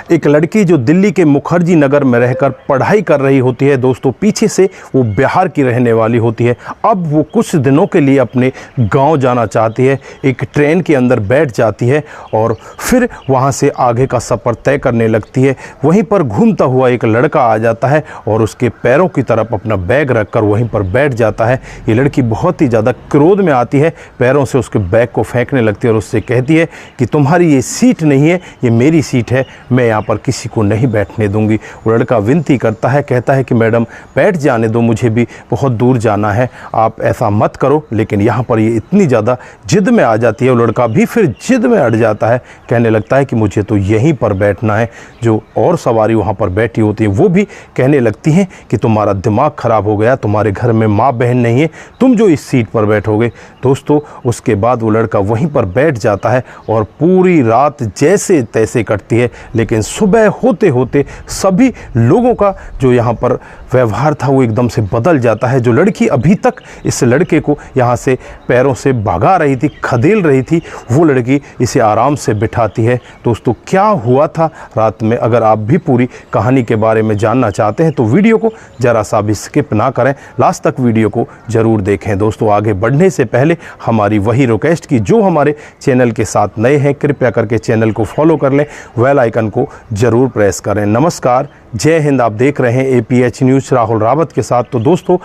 एक लड़की जो दिल्ली के मुखर्जी नगर में रहकर पढ़ाई कर रही होती है दोस्तों, पीछे से वो बिहार की रहने वाली होती है। अब वो कुछ दिनों के लिए अपने गांव जाना चाहती है। एक ट्रेन के अंदर बैठ जाती है और फिर वहां से आगे का सफ़र तय करने लगती है। वहीं पर घूमता हुआ एक लड़का आ जाता है और उसके पैरों की तरफ अपना बैग रखकर वहीं पर बैठ जाता है। ये लड़की बहुत ही ज़्यादा क्रोध में आती है, पैरों से उसके बैग को फेंकने लगती है और उससे कहती है कि तुम्हारी ये सीट नहीं है, ये मेरी सीट है, मैं यहाँ पर किसी को नहीं बैठने दूंगी। वो लड़का विनती करता है, कहता है कि मैडम बैठ जाने दो, मुझे भी बहुत दूर जाना है, आप ऐसा मत करो। लेकिन यहाँ पर ये इतनी ज़्यादा जिद में आ जाती है, वो लड़का भी फिर जिद में अड़ जाता है, कहने लगता है कि मुझे तो यहीं पर बैठना है। जो और सवारी वहाँ पर बैठी होती है वो भी कहने लगती हैं कि तुम्हारा दिमाग ख़राब हो गया, तुम्हारे घर में माँ बहन नहीं है, तुम जो इस सीट पर बैठोगे। दोस्तों उसके बाद वो लड़का वहीं पर बैठ जाता है और पूरी रात जैसे तैसे कटती है। लेकिन सुबह होते होते सभी लोगों का जो यहाँ पर व्यवहार था वो एकदम से बदल जाता है। जो लड़की अभी तक इस लड़के को यहाँ से पैरों से भगा रही थी, खदेल रही थी, वो लड़की इसे आराम से बिठाती है। दोस्तों क्या हुआ था रात में, अगर आप भी पूरी कहानी के बारे में जानना चाहते हैं तो वीडियो को ज़रा सा भी स्किप ना करें, लास्ट तक वीडियो को ज़रूर देखें। दोस्तों आगे बढ़ने से पहले हमारी वही रिक्वेस्ट की जो हमारे चैनल के साथ नए हैं, कृपया करके चैनल को फॉलो कर लें, बेल आइकन को ज़रूर प्रेस करें। नमस्कार, जय हिंद। आप देख रहे हैं APH न्यूज़ राहुल रावत के साथ। तो दोस्तों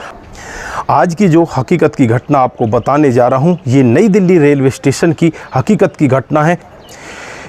आज की जो हकीकत की घटना आपको बताने जा रहा हूं, ये नई दिल्ली रेलवे स्टेशन की हकीकत की घटना है।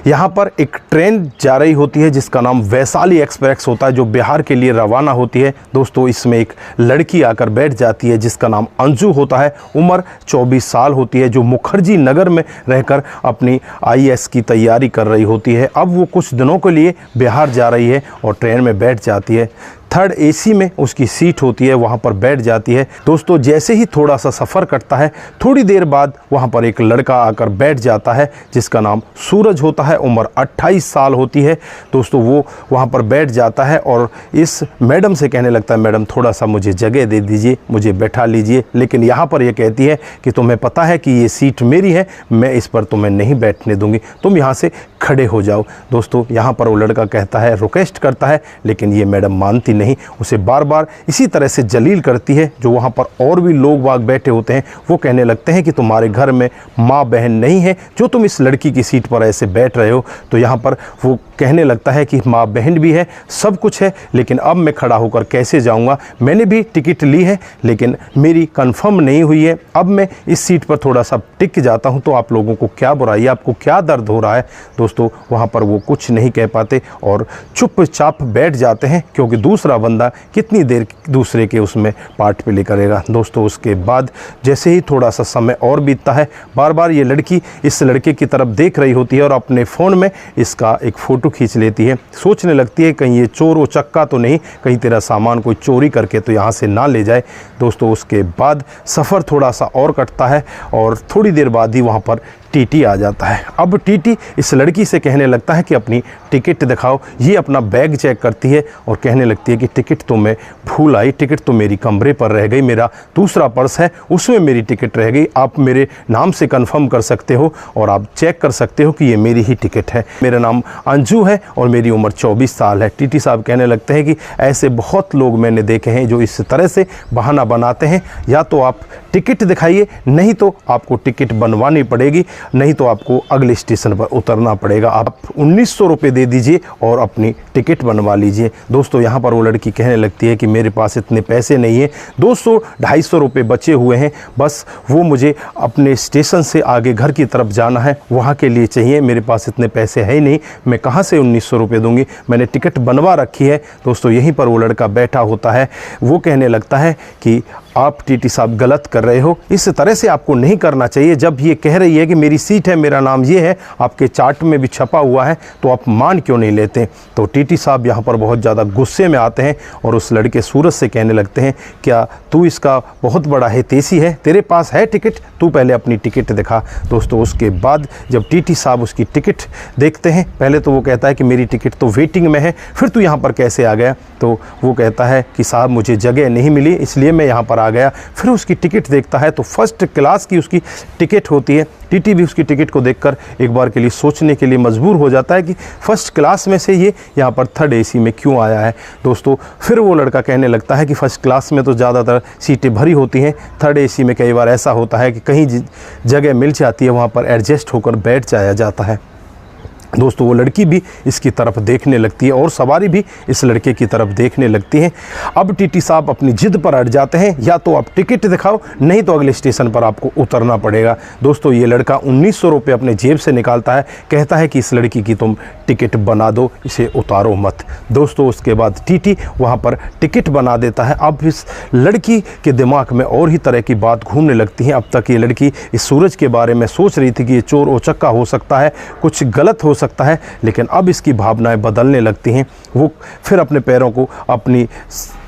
यहाँ पर एक ट्रेन जा रही होती है जिसका नाम वैशाली एक्सप्रेस होता है, जो बिहार के लिए रवाना होती है। दोस्तों इसमें एक लड़की आकर बैठ जाती है जिसका नाम अंजू होता है, उम्र 24 साल होती है, जो मुखर्जी नगर में रहकर अपनी IAS की तैयारी कर रही होती है। अब वो कुछ दिनों के लिए बिहार जा रही है और ट्रेन में बैठ जाती है। थर्ड AC में उसकी सीट होती है, वहाँ पर बैठ जाती है। दोस्तों जैसे ही थोड़ा सा सफ़र कटता है, थोड़ी देर बाद वहाँ पर एक लड़का आकर बैठ जाता है जिसका नाम सूरज होता है, उम्र 28 साल होती है। दोस्तों वो वहाँ पर बैठ जाता है और इस मैडम से कहने लगता है, मैडम थोड़ा सा मुझे जगह दे दीजिए, मुझे बैठा लीजिए। लेकिन यहाँ पर यह कहती है कि तुम्हें पता है कि ये सीट मेरी है, मैं इस पर तुम्हें नहीं बैठने दूंगी, तुम यहाँ से खड़े हो जाओ। दोस्तों यहाँ पर वो लड़का कहता है, रिक्वेस्ट करता है, लेकिन ये मैडम मानती नहीं, उसे बार बार इसी तरह से जलील करती है। जो वहाँ पर और भी लोग बाग बैठे होते हैं वो कहने लगते हैं कि तुम्हारे घर में माँ बहन नहीं है जो तुम इस लड़की की सीट पर ऐसे बैठ रहे हो। तो यहाँ पर वो कहने लगता है कि माँ बहन भी है, सब कुछ है, लेकिन अब मैं खड़ा होकर कैसे जाऊँगा, मैंने भी टिकट ली है लेकिन मेरी कंफर्म नहीं हुई है, अब मैं इस सीट पर थोड़ा सा टिक जाता हूँ तो आप लोगों को क्या बुराई है, आपको क्या दर्द हो रहा है। दोस्तों वहाँ पर वो कुछ नहीं कह पाते और चुपचाप बैठ जाते हैं, क्योंकि दूसरा बंदा कितनी देर दूसरे के उसमें पार्ट प्ले करेगा। दोस्तों उसके बाद जैसे ही थोड़ा सा समय और बीतता है, बार बार ये लड़की इस लड़के की तरफ देख रही होती है और अपने फ़ोन में इसका एक फ़ोटो खींच लेती है। सोचने लगती है कहीं ये चोर व चक्का तो नहीं, कहीं तेरा सामान कोई चोरी करके तो यहाँ से ना ले जाए। दोस्तों उसके बाद सफ़र थोड़ा सा और कटता है और थोड़ी देर बाद ही वहाँ पर TT आ जाता है। अब TT इस लड़की से कहने लगता है कि अपनी टिकट दिखाओ। ये अपना बैग चेक करती है और कहने लगती है कि टिकट तो मैं भूल आई, टिकट तो मेरी कमरे पर रह गई, मेरा दूसरा पर्स है उसमें मेरी टिकट रह गई, आप मेरे नाम से कंफर्म कर सकते हो और आप चेक कर सकते हो कि ये मेरी ही टिकट है, मेरा नाम अंजू है और मेरी उम्र 24 साल है। TT साहब कहने लगते हैं कि ऐसे बहुत लोग मैंने देखे हैं जो इस तरह से बहाना बनाते हैं, या तो आप टिकट दिखाइए, नहीं तो आपको टिकट बनवानी पड़ेगी, नहीं तो आपको अगले स्टेशन पर उतरना पड़ेगा, आप 1900 रुपये दे दीजिए और अपनी टिकट बनवा लीजिए। दोस्तों यहाँ पर वो लड़की कहने लगती है कि मेरे पास इतने पैसे नहीं हैं, 200-250 रुपये बचे हुए हैं, बस वो मुझे अपने स्टेशन से आगे घर की तरफ जाना है, वहाँ के लिए चाहिए, मेरे पास इतने पैसे है ही नहीं, मैं कहाँ से 1900 रुपये दूँगी, मैंने टिकट बनवा रखी है। दोस्तों यहीं पर वो लड़का बैठा होता है, वो कहने लगता है कि आप TT साहब गलत कर रहे हो, इस तरह से आपको नहीं करना चाहिए। जब ये कह रही है कि मेरी सीट है, मेरा नाम ये है, आपके चार्ट में भी छपा हुआ है, तो आप मान क्यों नहीं लेते। तो TT साहब यहाँ पर बहुत ज़्यादा गुस्से में आते हैं और उस लड़के सूरज से कहने लगते हैं, क्या तू इसका बहुत बड़ा हितैषी है, तेरे पास है टिकट, तू पहले अपनी टिकट दिखा। दोस्तों उसके बाद जब TT साहब उसकी टिकट देखते हैं, पहले तो वो कहता है कि मेरी टिकट तो वेटिंग में है, फिर तू यहाँ पर कैसे आ गया। तो वो कहता है कि साहब मुझे जगह नहीं मिली इसलिए मैं यहाँ पर आ गया। फिर उसकी टिकट देखता है तो फर्स्ट क्लास की उसकी टिकट होती है। टीटी भी उसकी टिकट को देखकर एक बार के लिए सोचने के लिए मजबूर हो जाता है कि फर्स्ट क्लास में से ये यहाँ पर थर्ड एसी में क्यों आया है। दोस्तों फिर वो लड़का कहने लगता है कि फर्स्ट क्लास में तो ज़्यादातर सीटें भरी होती हैं, थर्ड एसी में कई बार ऐसा होता है कि कहीं जगह मिल जाती है, वहाँ पर एडजस्ट होकर बैठ जाया जाता है। दोस्तों वो लड़की भी इसकी तरफ देखने लगती है और सवारी भी इस लड़के की तरफ देखने लगती है। अब टीटी साहब अपनी जिद पर अड़ जाते हैं, या तो आप टिकट दिखाओ नहीं तो अगले स्टेशन पर आपको उतरना पड़ेगा। दोस्तों ये लड़का 1900 रुपये अपने जेब से निकालता है, कहता है कि इस लड़की की तुम टिकट बना दो, इसे उतारो मत। दोस्तों उसके बाद टीटी वहाँ पर टिकट बना देता है। अब इस लड़की के दिमाग में और ही तरह की बात घूमने लगती है। अब तक ये लड़की इस सूरज के बारे में सोच रही थी कि ये चोर उचक्का हो सकता है, कुछ गलत हो सकता है, लेकिन अब इसकी भावनाएं बदलने लगती हैं। वो फिर अपने पैरों को अपनी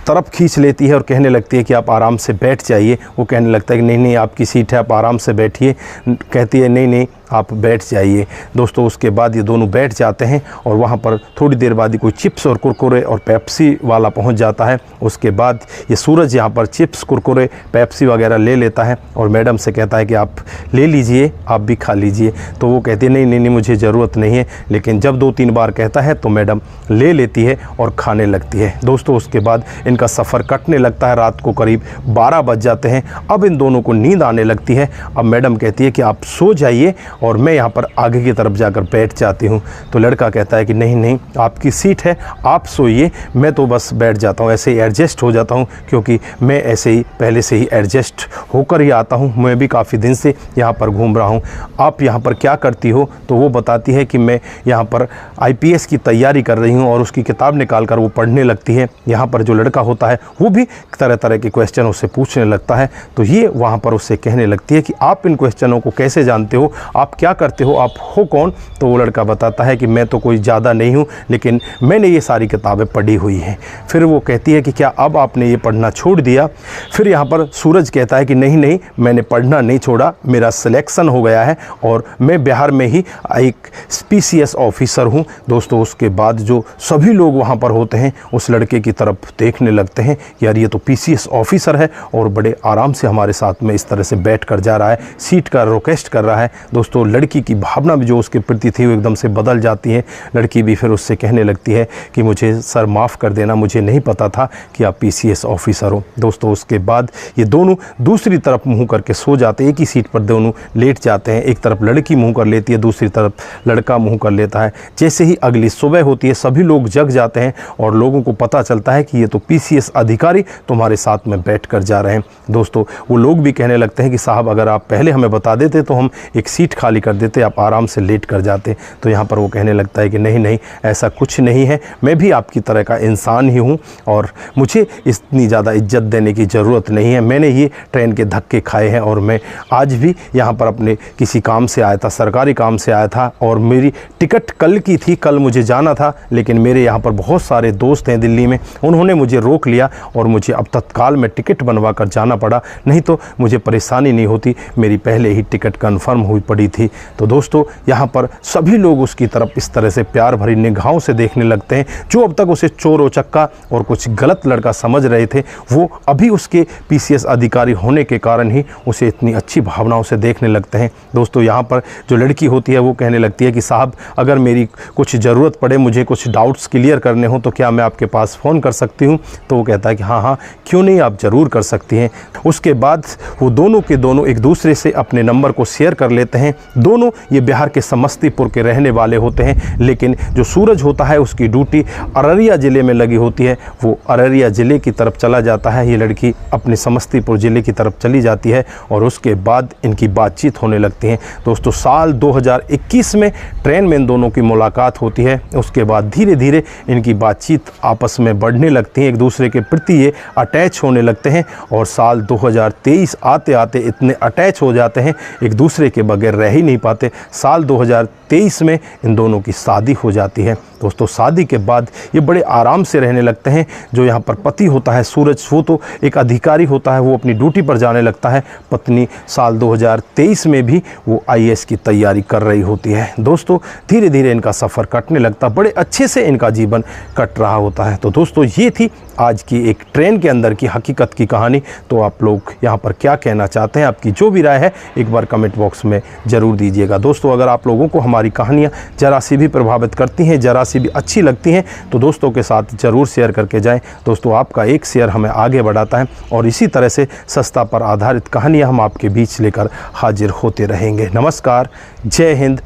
तरफ खींच लेती है और कहने लगती है कि आप आराम से बैठ जाइए। वो कहने लगता है कि नहीं नहीं आपकी सीट है, आप आराम से बैठिए। कहती है नहीं नहीं आप बैठ जाइए। दोस्तों उसके बाद ये दोनों बैठ जाते हैं और वहाँ पर थोड़ी देर बाद ही कोई चिप्स और कुरकुरे और पेप्सी वाला पहुँच जाता है। उसके बाद ये सूरज यहाँ पर चिप्स कुरकुरे पेप्सी वगैरह ले लेता है और मैडम से कहता है कि आप ले लीजिए, आप भी खा लीजिए। तो वो कहती है नहीं नहीं नहीं मुझे ज़रूरत नहीं है, लेकिन जब 2-3 बार कहता है तो मैडम ले लेती है और खाने लगती है। दोस्तों उसके बाद इनका सफ़र कटने लगता है। रात को करीब 12 बज जाते हैं। अब इन दोनों को नींद आने लगती है। अब मैडम कहती है कि आप सो जाइए और मैं यहाँ पर आगे की तरफ जाकर बैठ जाती हूँ। तो लड़का कहता है कि नहीं नहीं आपकी सीट है, आप सोइए, मैं तो बस बैठ जाता हूँ, ऐसे ही एडजस्ट हो जाता हूँ, क्योंकि मैं ऐसे ही पहले से ही एडजस्ट होकर ही आता हूँ। मैं भी काफ़ी दिन से यहाँ पर घूम रहा हूँ। आप यहाँ पर क्या करती हो? तो वो बताती है कि मैं यहाँ पर IPS की तैयारी कर रही हूँ और उसकी किताब निकाल कर वो पढ़ने लगती है। यहाँ पर जो लड़का होता है वो भी तरह तरह के क्वेश्चन उससे पूछने लगता है। तो ये वहाँ पर उससे कहने लगती है कि आप इन क्वेश्चनों को कैसे जानते हो, आप क्या करते हो, आप हो कौन? तो वो लड़का बताता है कि मैं तो कोई ज़्यादा नहीं हूँ, लेकिन मैंने ये सारी किताबें पढ़ी हुई हैं। फिर वो कहती है कि क्या अब आपने ये पढ़ना छोड़ दिया? फिर यहाँ पर सूरज कहता है कि नहीं नहीं मैंने पढ़ना नहीं छोड़ा, मेरा सिलेक्शन हो गया है और मैं बिहार में ही एक PCS ऑफिसर हूँ। दोस्तों उसके बाद जो सभी लोग वहाँ पर होते हैं उस लड़के की तरफ देखने लगते हैं, यार ये तो PCS ऑफिसर है और बड़े आराम से हमारे साथ में इस तरह से बैठ कर जा रहा है, सीट का रिक्वेस्ट कर रहा है। दोस्तों लड़की की भावना भी जो उसके प्रति थी वो एकदम से बदल जाती है। लड़की भी फिर उससे कहने लगती है कि मुझे सर माफ़ कर देना, मुझे नहीं पता था कि आप PCS ऑफिसर हो। दोस्तों उसके बाद ये दोनों दूसरी तरफ मुँह करके सो जाते हैं, एक ही सीट पर दोनों लेट जाते हैं। एक तरफ लड़की मुँह कर लेती है, दूसरी तरफ लड़का मुँह कर लेता है। जैसे ही अगली सुबह होती है सभी लोग जग जाते हैं और लोगों को पता चलता है कि ये तो PCS अधिकारी तुम्हारे साथ में बैठ कर जा रहे हैं। दोस्तों वो लोग भी कहने लगते हैं कि साहब अगर आप पहले हमें बता देते तो हम एक सीट खाली कर देते, आप आराम से लेट कर जाते। तो यहाँ पर वो कहने लगता है कि नहीं नहीं ऐसा कुछ नहीं है, मैं भी आपकी तरह का इंसान ही हूँ और मुझे इतनी ज़्यादा इज्जत देने की ज़रूरत नहीं है। मैंने ये ट्रेन के धक्के खाए हैं और मैं आज भी यहाँ पर अपने किसी काम से आया था, सरकारी काम से आया था और मेरी टिकट कल की थी, कल मुझे जाना था, लेकिन मेरे यहाँ पर बहुत सारे दोस्त हैं दिल्ली में, उन्होंने मुझे रोक लिया और मुझे अब तत्काल में टिकट बनवा कर जाना पड़ा, नहीं तो मुझे परेशानी नहीं होती, मेरी पहले ही टिकट कंफर्म हुई पड़ी थी। तो दोस्तों यहाँ पर सभी लोग उसकी तरफ इस तरह से प्यार भरी निगाहों से देखने लगते हैं। जो अब तक उसे चोर उचक्का और कुछ गलत लड़का समझ रहे थे वो अभी उसके PCS अधिकारी होने के कारण ही उसे इतनी अच्छी भावनाओं से देखने लगते हैं। दोस्तों यहाँ पर जो लड़की होती है वो कहने लगती है कि साहब अगर मेरी कुछ ज़रूरत पड़े, मुझे कुछ डाउट्स क्लियर करने हो तो क्या मैं आपके पास फ़ोन कर सकती हूँ? तो वो कहता है कि हाँ हाँ क्यों नहीं, आप ज़रूर कर सकती हैं। उसके बाद वो दोनों के दोनों एक दूसरे से अपने नंबर को शेयर कर लेते हैं। दोनों ये बिहार के समस्तीपुर के रहने वाले होते हैं, लेकिन जो सूरज होता है उसकी ड्यूटी अररिया ज़िले में लगी होती है, वो अररिया ज़िले की तरफ चला जाता है। ये लड़की अपने समस्तीपुर ज़िले की तरफ चली जाती है और उसके बाद इनकी बातचीत होने लगती है। दोस्तों साल 2021 में ट्रेन में इन दोनों की मुलाकात होती है। उसके बाद धीरे धीरे इनकी बातचीत आपस में बढ़ने लगती है, एक दूसरे के प्रति ये अटैच होने लगते हैं और साल 2023 आते आते इतने अटैच हो जाते हैं, एक दूसरे के बगैर रह ही नहीं पाते। साल 2023 2023 में इन दोनों की शादी हो जाती है। दोस्तों शादी के बाद ये बड़े आराम से रहने लगते हैं। जो यहाँ पर पति होता है सूरज, वो तो एक अधिकारी होता है, वो अपनी ड्यूटी पर जाने लगता है। पत्नी साल 2023 में भी वो IAS की तैयारी कर रही होती है। दोस्तों धीरे धीरे इनका सफ़र कटने लगता, बड़े अच्छे से इनका जीवन कट रहा होता है। तो दोस्तों ये थी आज की एक ट्रेन के अंदर की हकीकत की कहानी। तो आप लोग यहाँ पर क्या कहना चाहते हैं, आपकी जो भी राय है एक बार कमेंट बॉक्स में ज़रूर दीजिएगा। दोस्तों अगर आप लोगों को हमारी कहानियाँ ज़रा सी भी प्रभावित करती हैं, ज़रा सी भी अच्छी लगती हैं, तो दोस्तों के साथ ज़रूर शेयर करके जाएं। दोस्तों आपका एक शेयर हमें आगे बढ़ाता है और इसी तरह से सस्ता पर आधारित कहानियाँ हम आपके बीच लेकर हाजिर होते रहेंगे। नमस्कार, जय हिंद,